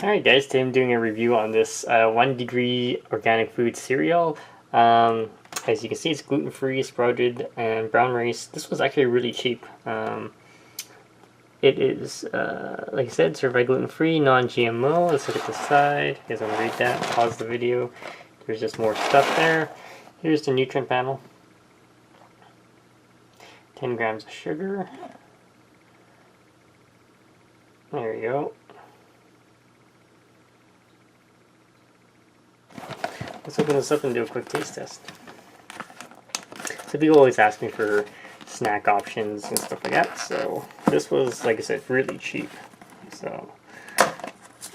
Alright guys, today I'm doing a review on this 1 degree organic food cereal. As you can see, it's gluten-free, sprouted, and brown rice. This was actually really cheap. It is, like I said, certified gluten-free, non-GMO. Let's look at the side. You guys want to read that? Pause the video. There's just more stuff there. Here's the nutrient panel. 10 grams of sugar. There you go. Let's open this up and do a quick taste test. So people always ask me for snack options and stuff like that, so this was, like I said, really cheap. So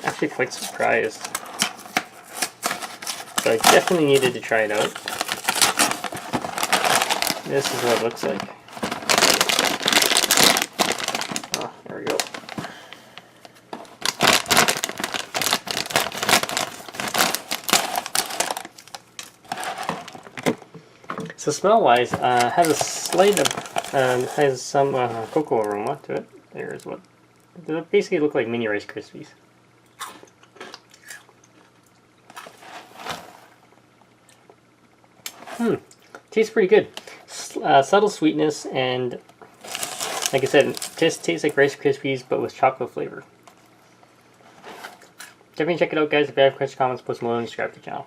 actually quite surprised. So I definitely needed to try it out. This is what it looks like. Oh, there we go. So smell-wise, has a slight of, has some cocoa aroma to it. There's what, they basically look like mini Rice Krispies. Tastes pretty good. Subtle sweetness, and like I said, it just tastes like Rice Krispies but with chocolate flavor. Definitely check it out, guys. If you have questions, comments, post them below and subscribe to the channel.